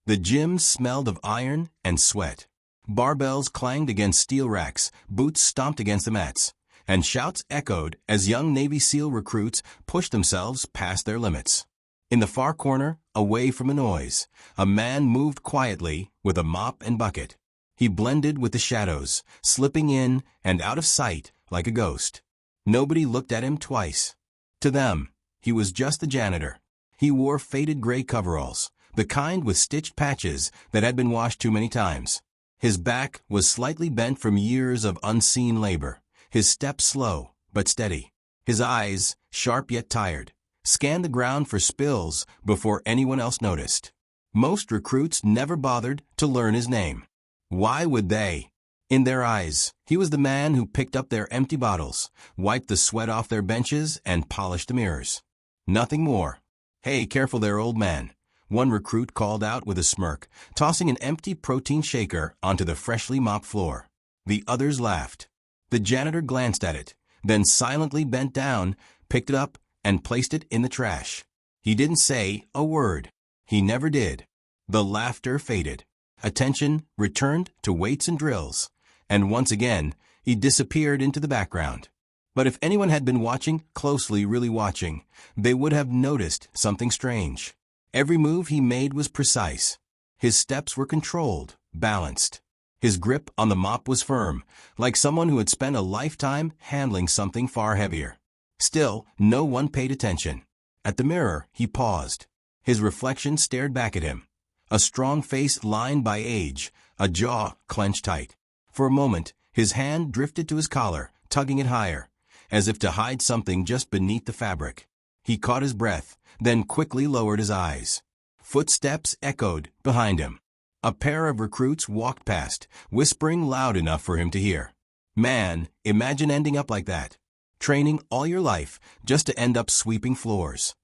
The gym smelled of iron and sweat. Barbells clanged against steel racks, boots stomped against the mats, and shouts echoed as young Navy SEAL recruits pushed themselves past their limits. In the far corner, away from the noise, a man moved quietly with a mop and bucket. He blended with the shadows, slipping in and out of sight like a ghost. Nobody looked at him twice. To them, he was just the janitor. He wore faded gray coveralls, the kind with stitched patches that had been washed too many times. His back was slightly bent from years of unseen labor, his step slow but steady. His eyes, sharp yet tired, scanned the ground for spills before anyone else noticed. Most recruits never bothered to learn his name. Why would they? In their eyes, he was the man who picked up their empty bottles, wiped the sweat off their benches, and polished the mirrors. Nothing more. "Hey, careful there, old man," one recruit called out with a smirk, tossing an empty protein shaker onto the freshly mopped floor. The others laughed. The janitor glanced at it, then silently bent down, picked it up, and placed it in the trash. He didn't say a word. He never did. The laughter faded. Attention returned to weights and drills, and once again, he disappeared into the background. But if anyone had been watching closely, really watching, they would have noticed something strange. Every move he made was precise. His steps were controlled, balanced. His grip on the mop was firm, like someone who had spent a lifetime handling something far heavier. Still, no one paid attention. At the mirror, he paused. His reflection stared back at him. A strong face lined by age, a jaw clenched tight. For a moment, his hand drifted to his collar, tugging it higher, as if to hide something just beneath the fabric. He caught his breath, then quickly lowered his eyes. Footsteps echoed behind him. A pair of recruits walked past, whispering loud enough for him to hear. Man, imagine ending up like that. Training all your life just to end up sweeping floors.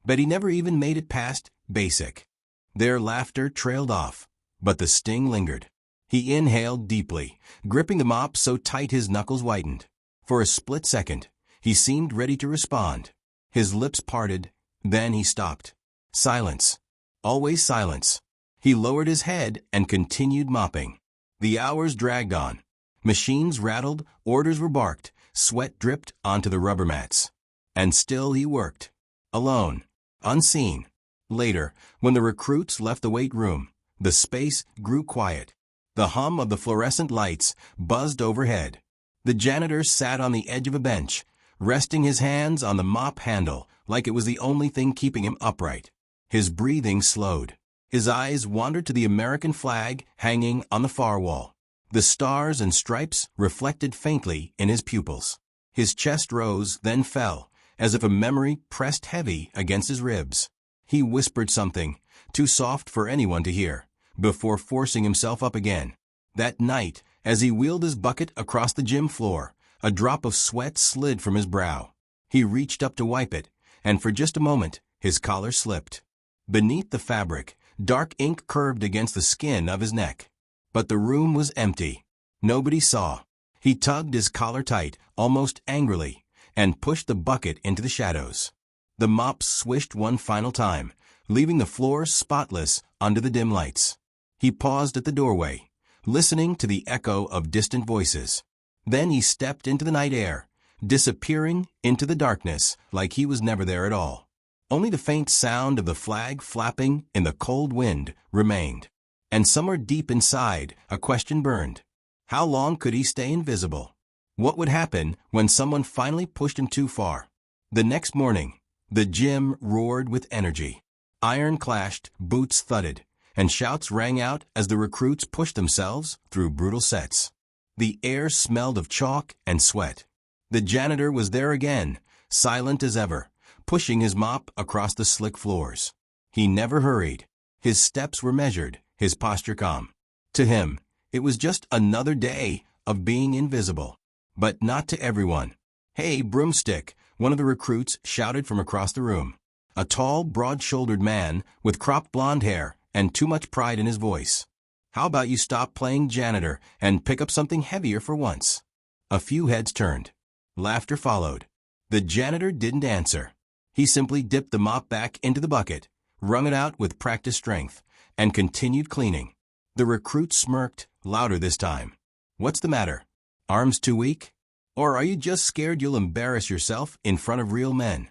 But he never even made it past basic. Their laughter trailed off, but the sting lingered. He inhaled deeply, gripping the mop so tight his knuckles whitened. For a split second, he seemed ready to respond. His lips parted, then he stopped. Silence. Always silence. He lowered his head and continued mopping. The hours dragged on. Machines rattled, orders were barked, sweat dripped onto the rubber mats. And still he worked. Alone. Unseen. Later, when the recruits left the weight room, the space grew quiet. The hum of the fluorescent lights buzzed overhead. The janitor sat on the edge of a bench, resting his hands on the mop handle like it was the only thing keeping him upright. His breathing slowed. His eyes wandered to the American flag hanging on the far wall. The stars and stripes reflected faintly in his pupils. His chest rose, then fell, as if a memory pressed heavy against his ribs. He whispered something, too soft for anyone to hear, before forcing himself up again. That night, as he wheeled his bucket across the gym floor, a drop of sweat slid from his brow. He reached up to wipe it, and for just a moment, his collar slipped. Beneath the fabric, dark ink curved against the skin of his neck. But the room was empty. Nobody saw. He tugged his collar tight, almost angrily, and pushed the bucket into the shadows. The mop swished one final time, leaving the floor spotless under the dim lights. He paused at the doorway, listening to the echo of distant voices. Then he stepped into the night air, disappearing into the darkness like he was never there at all. Only the faint sound of the flag flapping in the cold wind remained. And somewhere deep inside, a question burned. How long could he stay invisible? What would happen when someone finally pushed him too far? The next morning, the gym roared with energy. Iron clashed, boots thudded, and shouts rang out as the recruits pushed themselves through brutal sets. The air smelled of chalk and sweat. The janitor was there again, silent as ever, pushing his mop across the slick floors. He never hurried. His steps were measured, his posture calm. To him, it was just another day of being invisible. But not to everyone. "Hey, broomstick," one of the recruits shouted from across the room. A tall, broad-shouldered man with cropped blonde hair and too much pride in his voice. "How about you stop playing janitor and pick up something heavier for once?" A few heads turned. Laughter followed. The janitor didn't answer. He simply dipped the mop back into the bucket, wrung it out with practiced strength, and continued cleaning. The recruit smirked, louder this time. What's the matter? Arms too weak? Or are you just scared you'll embarrass yourself in front of real men?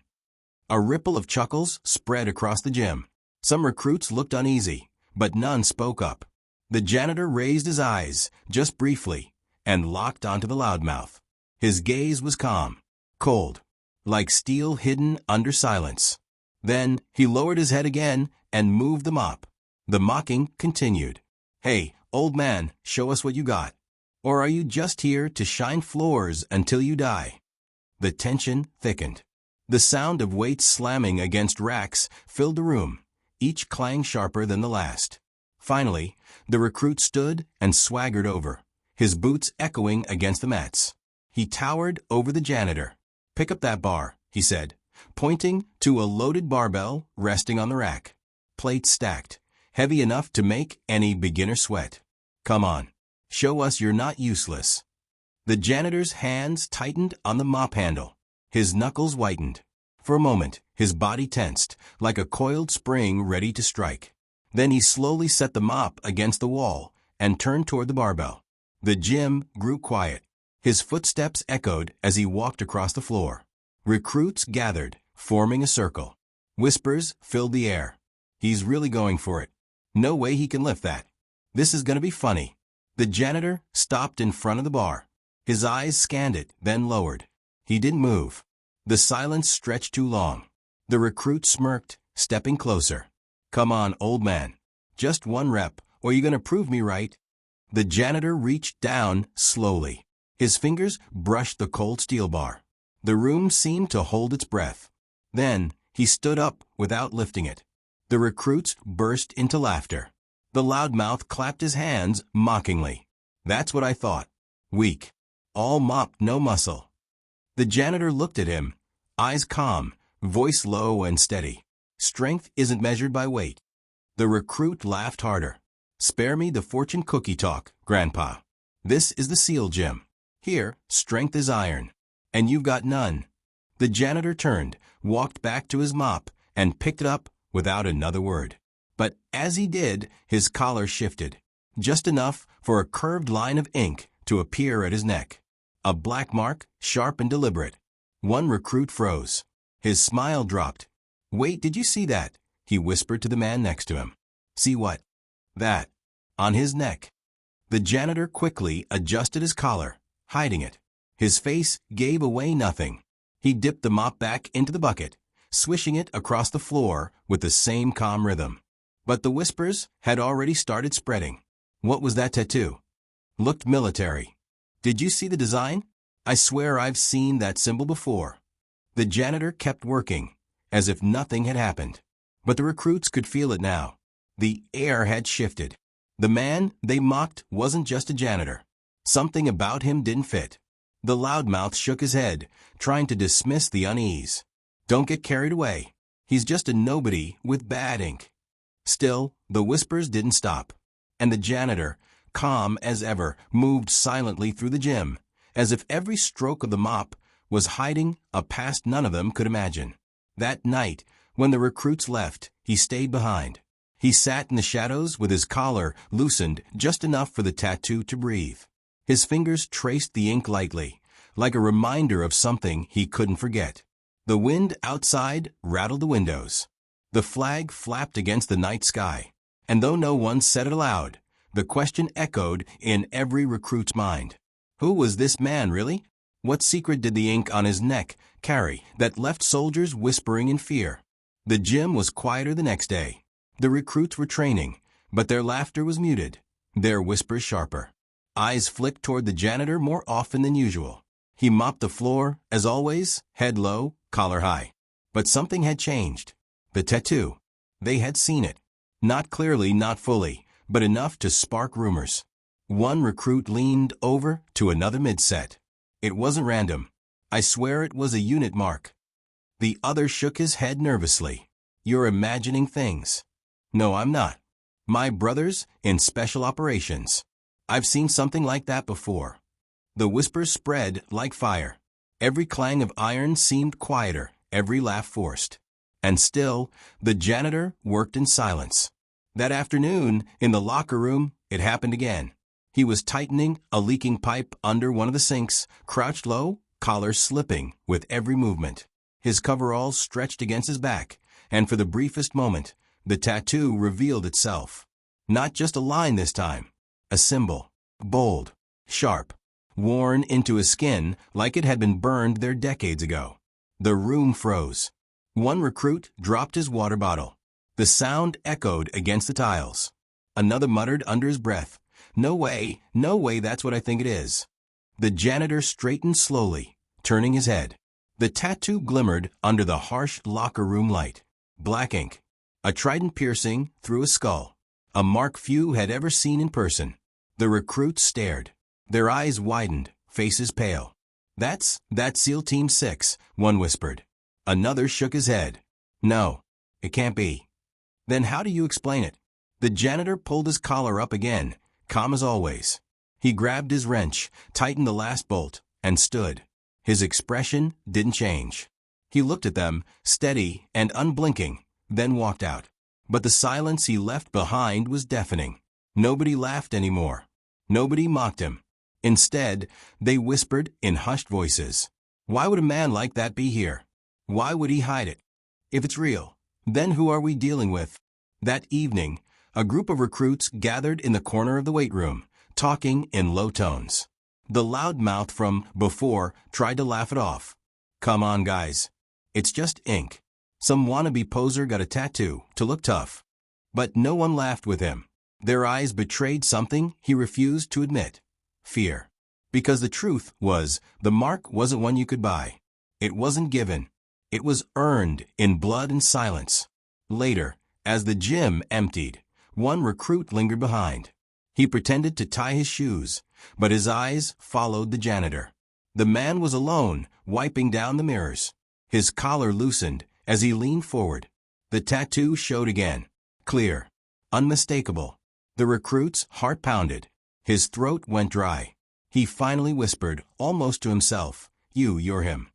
A ripple of chuckles spread across the gym. Some recruits looked uneasy, but none spoke up. The janitor raised his eyes, just briefly, and locked onto the loudmouth. His gaze was calm, cold, like steel hidden under silence. Then he lowered his head again and moved the mop. The mocking continued. Hey, old man, show us what you got. Or are you just here to shine floors until you die? The tension thickened. The sound of weights slamming against racks filled the room, each clang sharper than the last. Finally, the recruit stood and swaggered over, his boots echoing against the mats. He towered over the janitor. Pick up that bar, he said, pointing to a loaded barbell resting on the rack. Plates stacked, heavy enough to make any beginner sweat. Come on. Show us you're not useless. The janitor's hands tightened on the mop handle. His knuckles whitened. For a moment, his body tensed, like a coiled spring ready to strike. Then he slowly set the mop against the wall and turned toward the barbell. The gym grew quiet. His footsteps echoed as he walked across the floor. Recruits gathered, forming a circle. Whispers filled the air. He's really going for it. No way he can lift that. This is going to be funny. The janitor stopped in front of the bar. His eyes scanned it, then lowered. He didn't move. The silence stretched too long. The recruit smirked, stepping closer. Come on, old man. Just one rep, or you're going to prove me right. The janitor reached down slowly. His fingers brushed the cold steel bar. The room seemed to hold its breath. Then he stood up without lifting it. The recruits burst into laughter. The loudmouth clapped his hands mockingly. That's what I thought. Weak. All mop, no muscle. The janitor looked at him, eyes calm, voice low and steady. Strength isn't measured by weight. The recruit laughed harder. Spare me the fortune cookie talk, Grandpa. This is the SEAL gym. Here, strength is iron. And you've got none. The janitor turned, walked back to his mop, and picked it up without another word. But as he did, his collar shifted, just enough for a curved line of ink to appear at his neck. A black mark, sharp and deliberate. One recruit froze. His smile dropped. Wait, did you see that? He whispered to the man next to him. See what? That. On his neck. The janitor quickly adjusted his collar, hiding it. His face gave away nothing. He dipped the mop back into the bucket, swishing it across the floor with the same calm rhythm. But the whispers had already started spreading. What was that tattoo? Looked military. Did you see the design? I swear I've seen that symbol before. The janitor kept working, as if nothing had happened. But the recruits could feel it now. The air had shifted. The man they mocked wasn't just a janitor. Something about him didn't fit. The loudmouth shook his head, trying to dismiss the unease. Don't get carried away. He's just a nobody with bad ink. Still, the whispers didn't stop. And the janitor, calm as ever, moved silently through the gym, as if every stroke of the mop was hiding a past none of them could imagine. That night, when the recruits left, he stayed behind. He sat in the shadows with his collar loosened just enough for the tattoo to breathe. His fingers traced the ink lightly, like a reminder of something he couldn't forget. The wind outside rattled the windows. The flag flapped against the night sky, and though no one said it aloud, the question echoed in every recruit's mind. Who was this man, really? What secret did the ink on his neck carry that left soldiers whispering in fear? The gym was quieter the next day. The recruits were training, but their laughter was muted, their whispers sharper. Eyes flicked toward the janitor more often than usual. He mopped the floor, as always, head low, collar high. But something had changed. The tattoo. They had seen it. Not clearly, not fully, but enough to spark rumors. One recruit leaned over to another mid-set. It wasn't random. I swear it was a unit mark. The other shook his head nervously. You're imagining things. No, I'm not. My brother's in special operations. I've seen something like that before. The whispers spread like fire. Every clang of iron seemed quieter, every laugh forced. And still, the janitor worked in silence. That afternoon, in the locker room, it happened again. He was tightening a leaking pipe under one of the sinks, crouched low, collar slipping with every movement. His coveralls stretched against his back, and for the briefest moment, the tattoo revealed itself. Not just a line this time. A symbol. Bold. Sharp. Worn into his skin like it had been burned there decades ago. The room froze. One recruit dropped his water bottle. The sound echoed against the tiles. Another muttered under his breath, no way, that's what I think it is." The janitor straightened slowly, turning his head. The tattoo glimmered under the harsh locker room light. Black ink. A trident piercing through a skull. A mark few had ever seen in person. The recruits stared. Their eyes widened, faces pale. That's SEAL Team 6, one whispered. Another shook his head. "No, it can't be." "Then how do you explain it?" The janitor pulled his collar up again, calm as always. He grabbed his wrench, tightened the last bolt, and stood. His expression didn't change. He looked at them, steady and unblinking, then walked out. But the silence he left behind was deafening. Nobody laughed anymore. Nobody mocked him. Instead, they whispered in hushed voices. Why would a man like that be here? Why would he hide it? If it's real, then who are we dealing with? That evening, a group of recruits gathered in the corner of the weight room, talking in low tones. The loudmouth from before tried to laugh it off. "Come on, guys. It's just ink. Some wannabe poser got a tattoo to look tough." But no one laughed with him. Their eyes betrayed something he refused to admit. Fear. Because the truth was, the mark wasn't one you could buy. It wasn't given. It was earned in blood and silence. Later, as the gym emptied, one recruit lingered behind. He pretended to tie his shoes, but his eyes followed the janitor. The man was alone, wiping down the mirrors. His collar loosened as he leaned forward. The tattoo showed again. Clear. Unmistakable. The recruit's heart pounded. His throat went dry. He finally whispered, almost to himself, "You're him."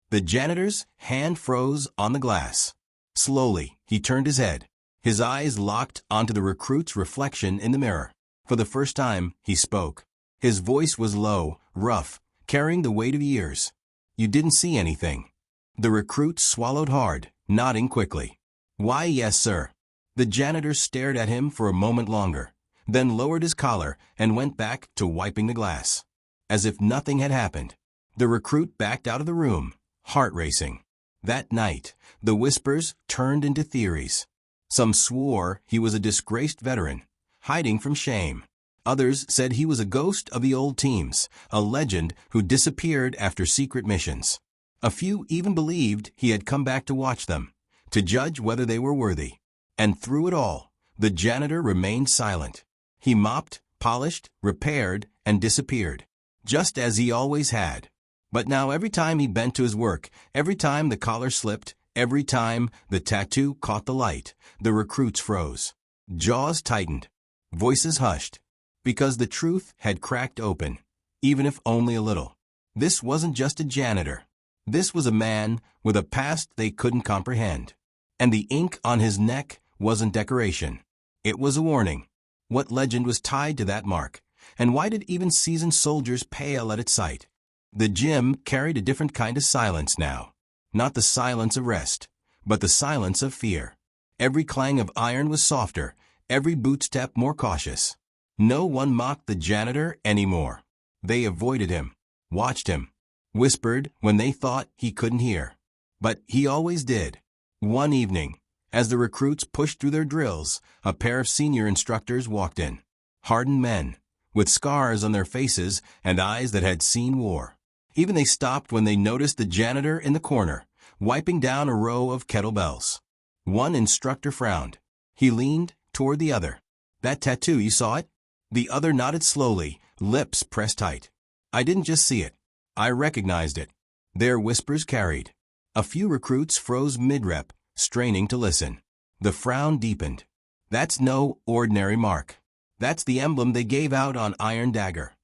The janitor's hand froze on the glass. Slowly, he turned his head. His eyes locked onto the recruit's reflection in the mirror. For the first time, he spoke. His voice was low, rough, carrying the weight of years. "You didn't see anything." The recruit swallowed hard, nodding quickly. "Why, yes, sir." The janitor stared at him for a moment longer, then lowered his collar and went back to wiping the glass. As if nothing had happened, the recruit backed out of the room, heart racing. That night, the whispers turned into theories. Some swore he was a disgraced veteran, hiding from shame. Others said he was a ghost of the old teams, a legend who disappeared after secret missions. A few even believed he had come back to watch them, to judge whether they were worthy. And through it all, the janitor remained silent. He mopped, polished, repaired, and disappeared, just as he always had. But now every time he bent to his work, every time the collar slipped, every time the tattoo caught the light, the recruits froze. Jaws tightened. Voices hushed. Because the truth had cracked open, even if only a little. This wasn't just a janitor. This was a man with a past they couldn't comprehend. And the ink on his neck wasn't decoration. It was a warning. What legend was tied to that mark? And why did even seasoned soldiers pale at its sight? The gym carried a different kind of silence now. Not the silence of rest, but the silence of fear. Every clang of iron was softer, every boot step more cautious. No one mocked the janitor anymore. They avoided him, watched him, whispered when they thought he couldn't hear. But he always did. One evening, as the recruits pushed through their drills, a pair of senior instructors walked in. Hardened men, with scars on their faces and eyes that had seen war. Even they stopped when they noticed the janitor in the corner, wiping down a row of kettlebells. One instructor frowned. He leaned toward the other. "That tattoo, you saw it?" The other nodded slowly, lips pressed tight. "I didn't just see it. I recognized it." Their whispers carried. A few recruits froze mid-rep, straining to listen. The frown deepened. "That's no ordinary mark. That's the emblem they gave out on Iron Dagger."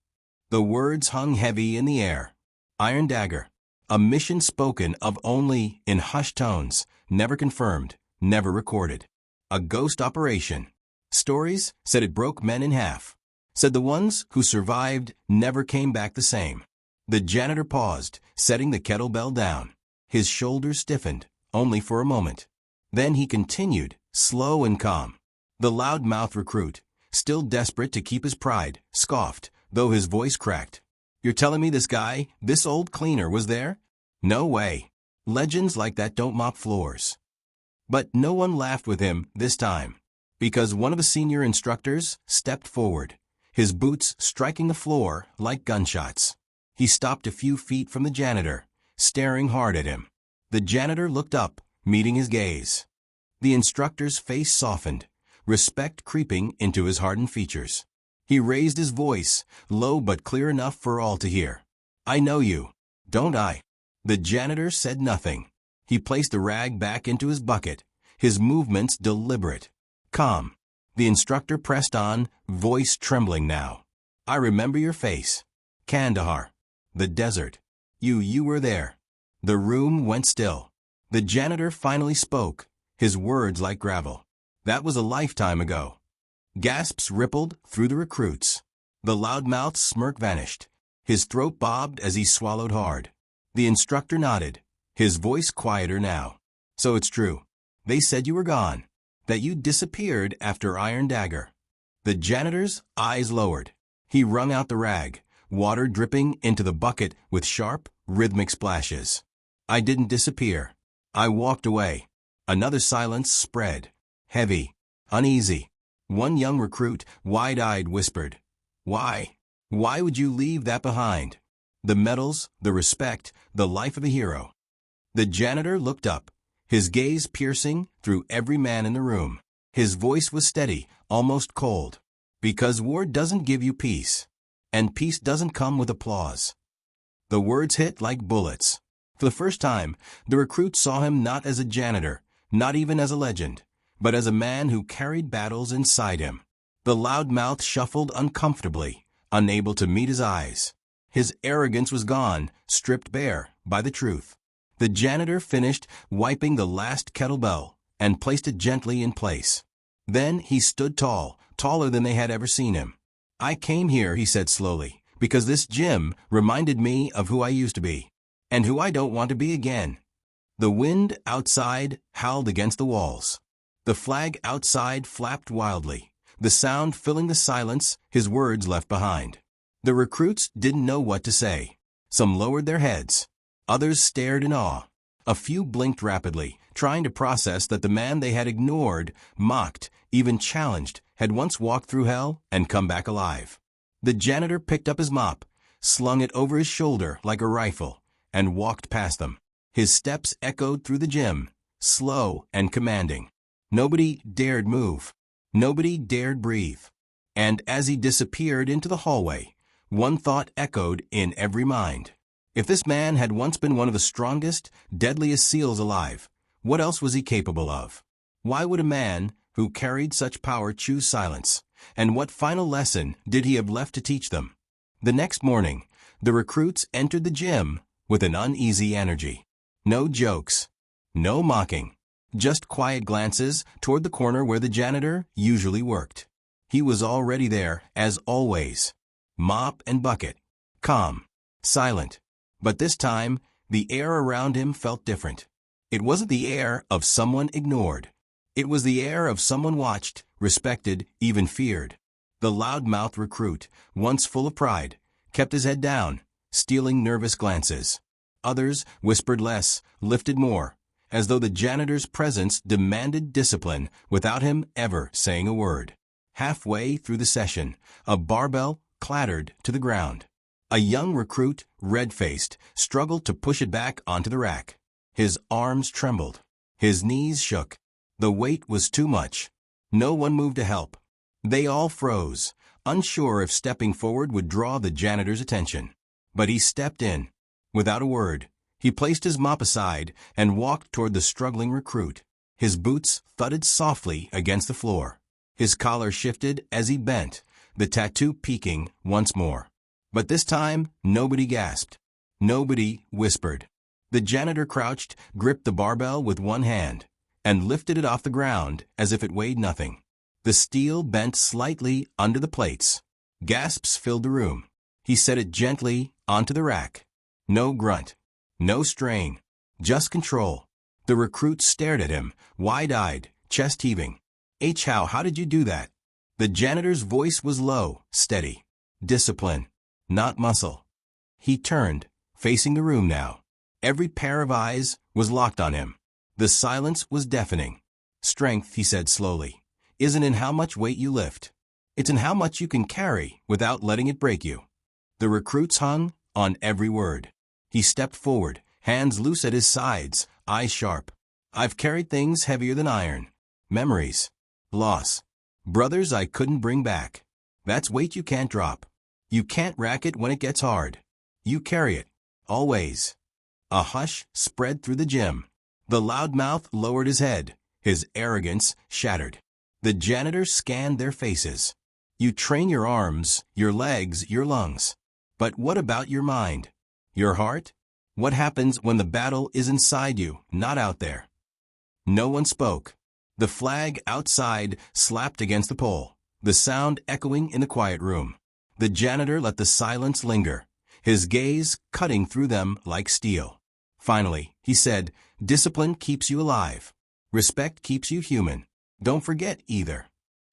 The words hung heavy in the air. Iron Dagger. A mission spoken of only in hushed tones, never confirmed, never recorded. A ghost operation. Stories said it broke men in half. Said the ones who survived never came back the same. The janitor paused, setting the kettlebell down. His shoulders stiffened, only for a moment. Then he continued, slow and calm. The loudmouth recruit, still desperate to keep his pride, scoffed, though his voice cracked. "You're telling me this guy, this old cleaner, was there? No way. Legends like that don't mop floors." But no one laughed with him this time, because one of the senior instructors stepped forward, his boots striking the floor like gunshots. He stopped a few feet from the janitor, staring hard at him. The janitor looked up, meeting his gaze. The instructor's face softened, respect creeping into his hardened features. He raised his voice, low but clear enough for all to hear. "I know you, don't I?" The janitor said nothing. He placed the rag back into his bucket, his movements deliberate, calm. The instructor pressed on, voice trembling now. "I remember your face. Kandahar. The desert. You were there." The room went still. The janitor finally spoke, his words like gravel. "That was a lifetime ago." Gasps rippled through the recruits. The loudmouth's smirk vanished. His throat bobbed as he swallowed hard. The instructor nodded, his voice quieter now. "So it's true. They said you were gone, that you disappeared after Iron Dagger." The janitor's eyes lowered. He wrung out the rag, water dripping into the bucket with sharp, rhythmic splashes. "I didn't disappear. I walked away." Another silence spread, heavy, uneasy. One young recruit, wide-eyed, whispered, "Why? Why would you leave that behind? The medals, the respect, the life of a hero." The janitor looked up, his gaze piercing through every man in the room. His voice was steady, almost cold. "Because war doesn't give you peace. And peace doesn't come with applause." The words hit like bullets. For the first time, the recruit saw him not as a janitor, not even as a legend, but as a man who carried battles inside him. The loudmouth shuffled uncomfortably, unable to meet his eyes. His arrogance was gone, stripped bare by the truth. The janitor finished wiping the last kettlebell and placed it gently in place. Then he stood tall, taller than they had ever seen him. "I came here," he said slowly, "because this gym reminded me of who I used to be, and who I don't want to be again." The wind outside howled against the walls. The flag outside flapped wildly, the sound filling the silence his words left behind. The recruits didn't know what to say. Some lowered their heads. Others stared in awe. A few blinked rapidly, trying to process that the man they had ignored, mocked, even challenged, had once walked through hell and come back alive. The janitor picked up his mop, slung it over his shoulder like a rifle, and walked past them. His steps echoed through the gym, slow and commanding. Nobody dared move. Nobody dared breathe. And as he disappeared into the hallway, one thought echoed in every mind. If this man had once been one of the strongest, deadliest SEALs alive, what else was he capable of? Why would a man who carried such power choose silence? And what final lesson did he have left to teach them? The next morning, the recruits entered the gym with an uneasy energy. No jokes. No mocking. Just quiet glances toward the corner where the janitor usually worked. He was already there, as always. Mop and bucket. Calm. Silent. But this time, the air around him felt different. It wasn't the air of someone ignored. It was the air of someone watched, respected, even feared. The loudmouth recruit, once full of pride, kept his head down, stealing nervous glances. Others whispered less, lifted more, as though the janitor's presence demanded discipline without him ever saying a word. Halfway through the session, a barbell clattered to the ground. A young recruit, red-faced, struggled to push it back onto the rack. His arms trembled. His knees shook. The weight was too much. No one moved to help. They all froze, unsure if stepping forward would draw the janitor's attention. But he stepped in. Without a word, he placed his mop aside and walked toward the struggling recruit. His boots thudded softly against the floor. His collar shifted as he bent, the tattoo peeking once more. But this time, nobody gasped. Nobody whispered. The janitor crouched, gripped the barbell with one hand, and lifted it off the ground as if it weighed nothing. The steel bent slightly under the plates. Gasps filled the room. He set it gently onto the rack. No grunt. No strain. Just control. The recruit stared at him, wide-eyed, chest heaving. How did you do that? The janitor's voice was low, steady. Discipline, not muscle. He turned, facing the room now. Every pair of eyes was locked on him. The silence was deafening. Strength, he said slowly, isn't in how much weight you lift. It's in how much you can carry without letting it break you. The recruits hung on every word. He stepped forward, hands loose at his sides, eyes sharp. I've carried things heavier than iron. Memories. Loss. Brothers I couldn't bring back. That's weight you can't drop. You can't rack it when it gets hard. You carry it. Always. A hush spread through the gym. The loudmouth lowered his head, his arrogance shattered. The janitor scanned their faces. You train your arms, your legs, your lungs. But what about your mind? Your heart? What happens when the battle is inside you, not out there? No one spoke. The flag outside slapped against the pole, the sound echoing in the quiet room. The janitor let the silence linger, his gaze cutting through them like steel. Finally, he said, discipline keeps you alive. Respect keeps you human. Don't forget either.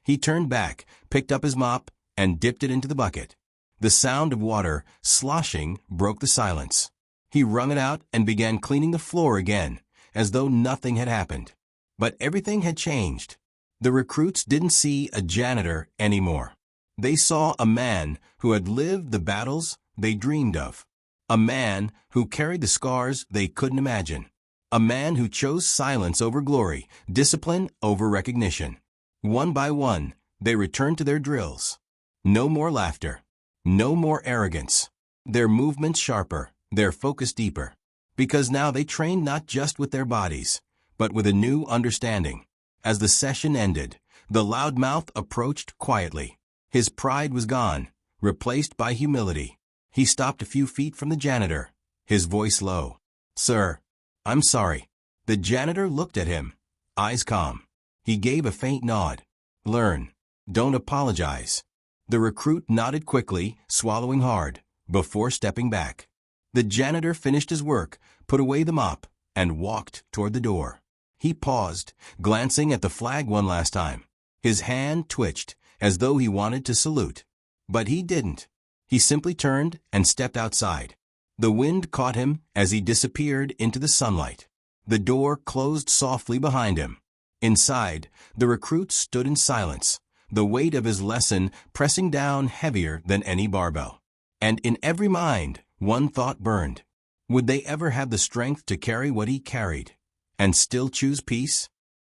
He turned back, picked up his mop, and dipped it into the bucket. The sound of water sloshing broke the silence. He wrung it out and began cleaning the floor again, as though nothing had happened. But everything had changed. The recruits didn't see a janitor anymore. They saw a man who had lived the battles they dreamed of. A man who carried the scars they couldn't imagine. A man who chose silence over glory, discipline over recognition. One by one, they returned to their drills. No more laughter. No more arrogance. Their movements sharper, their focus deeper. Because now they trained not just with their bodies, but with a new understanding. As the session ended, the loudmouth approached quietly. His pride was gone, replaced by humility. He stopped a few feet from the janitor, his voice low. Sir, I'm sorry. The janitor looked at him, eyes calm. He gave a faint nod. Learn. Don't apologize. The recruit nodded quickly, swallowing hard, before stepping back. The janitor finished his work, put away the mop, and walked toward the door. He paused, glancing at the flag one last time. His hand twitched, as though he wanted to salute. But he didn't. He simply turned and stepped outside. The wind caught him as he disappeared into the sunlight. The door closed softly behind him. Inside, the recruit stood in silence, the weight of his lesson pressing down heavier than any barbell. And in every mind, one thought burned. Would they ever have the strength to carry what he carried, and still choose peace?